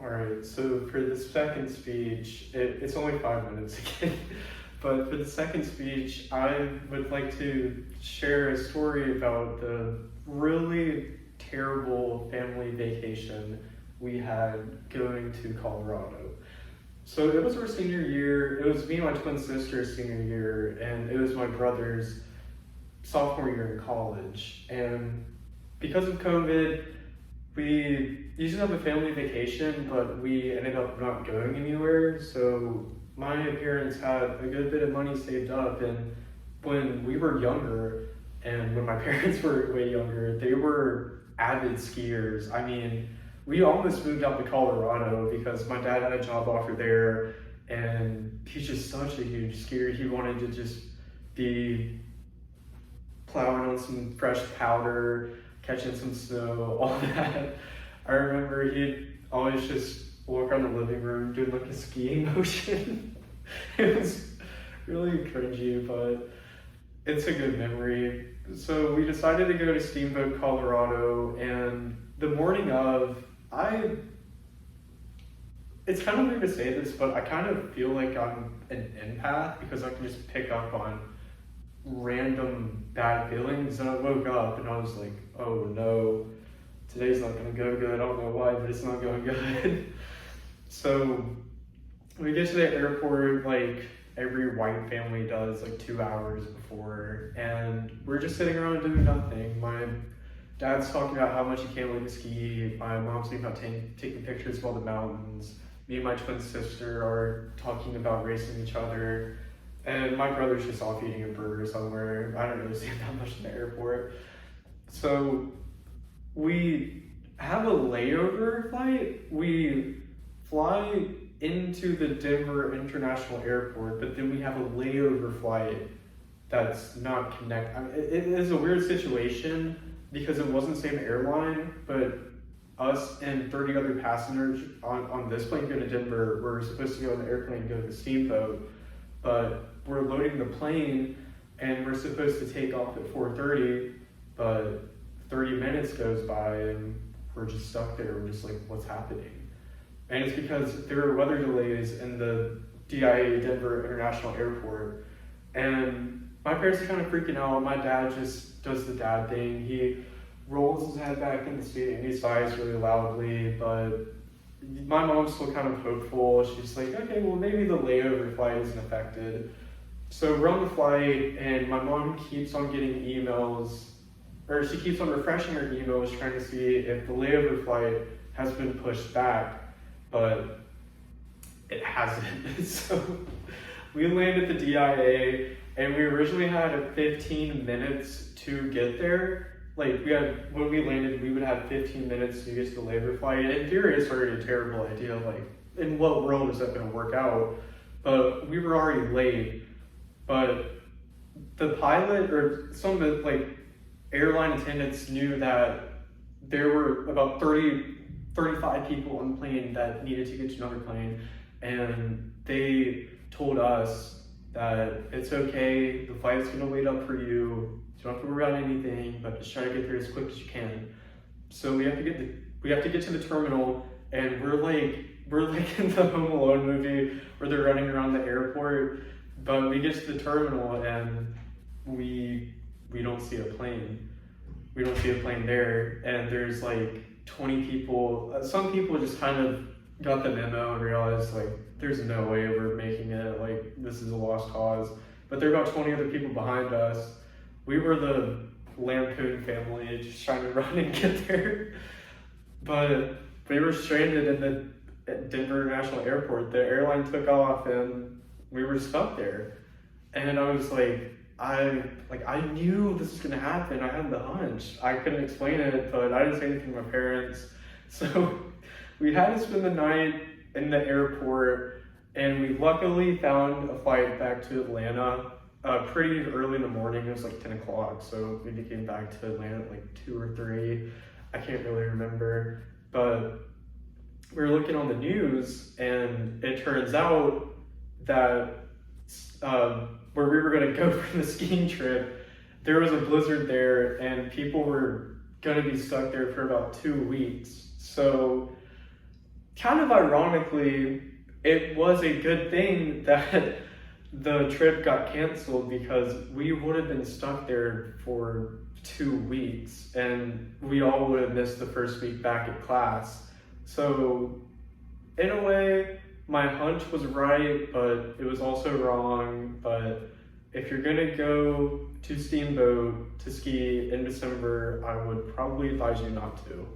All right, so for the second speech, it's only 5 minutes again, but for the second speech, I would like to share a story about the really terrible family vacation we had going to Colorado. So it was our senior year, it was me and my twin sister's senior year, and it was my brother's sophomore year in college. And because of COVID, we usually have a family vacation, but we ended up not going anywhere. So my parents had a good bit of money saved up, and when we were younger, and when my parents were way younger, they were avid skiers. I mean, we almost moved out to Colorado because my dad had a job offer there, and he's just such a huge skier. He wanted to just be plowing on some fresh powder, catching some snow, all that. I remember he'd always just walk around the living room doing like a skiing motion. It was really cringy, but it's a good memory. So we decided to go to Steamboat, Colorado, and the morning of, it's kind of weird to say this, but I kind of feel like I'm an empath because I can just pick up on random bad feelings. And I woke up and I was like, oh no, today's not gonna go good. I don't know why, but it's not going good. So we get to the airport like every white family does, like 2 hours before, and we're just sitting around doing nothing. My dad's talking about how much he can't wait to ski. My mom's thinking about taking pictures of all the mountains. Me and my twin sister are talking about racing each other. And my brother's just off eating a burger somewhere. I don't really see him that much in the airport. So we have a layover flight. We fly into the Denver International Airport, but then we have a layover flight that's not connected. I mean, it is a weird situation because it wasn't the same airline, but us and 30 other passengers on this plane going to Denver were supposed to go on the airplane and go to the Steamboat, but we're loading the plane and we're supposed to take off at 4:30, but 30 minutes goes by and we're just stuck there. We're just like, what's happening? And it's because there were weather delays in the DIA Denver International Airport. And my parents are kind of freaking out. My dad just does the dad thing. He rolls his head back in the seat and he sighs really loudly, but my mom's still kind of hopeful. She's like, okay, well maybe the layover flight isn't affected. So we're on the flight and my mom keeps on getting emails, or she keeps on refreshing her emails trying to see if the layover flight has been pushed back, but it hasn't. So we land at the DIA and we originally had 15 minutes to get there. Like when we landed, we would have 15 minutes to get to the layover flight. In theory, it's already a terrible idea. Like, in what world is that going to work out? But we were already late. But the pilot or some of the airline attendants knew that there were about 35 people on the plane that needed to get to another plane, and they told us that it's okay, the flight's going to wait up for you. You don't have to worry about anything, but just try to get there as quick as you can. So we have to get to the terminal, and we're like in the Home Alone movie where they're running around the airport. But we get to the terminal and we don't see a plane. We don't see a plane there, and there's like 20 people. Some people just kind of got the memo and realized like there's no way we're making it. Like this is a lost cause. But there are about 20 other people behind us. We were the Lampoon family just trying to run and get there. But we were stranded in the Denver International Airport. The airline took off and we were stuck there. And I was like, I knew this was gonna happen. I had the hunch. I couldn't explain it, but I didn't say anything to my parents. So we had to spend the night in the airport, and we luckily found a flight back to Atlanta pretty early in the morning. It was like 10 o'clock, so we came back to Atlanta at like 2 or 3. I can't really remember, but we were looking on the news, and it turns out that where we were going to go for the skiing trip, there was a blizzard there, and people were going to be stuck there for about 2 weeks. So kind of ironically, it was a good thing that the trip got canceled because we would have been stuck there for 2 weeks and we all would have missed the first week back at class. So, in a way, my hunch was right, but it was also wrong. But if you're gonna go to Steamboat to ski in December, I would probably advise you not to.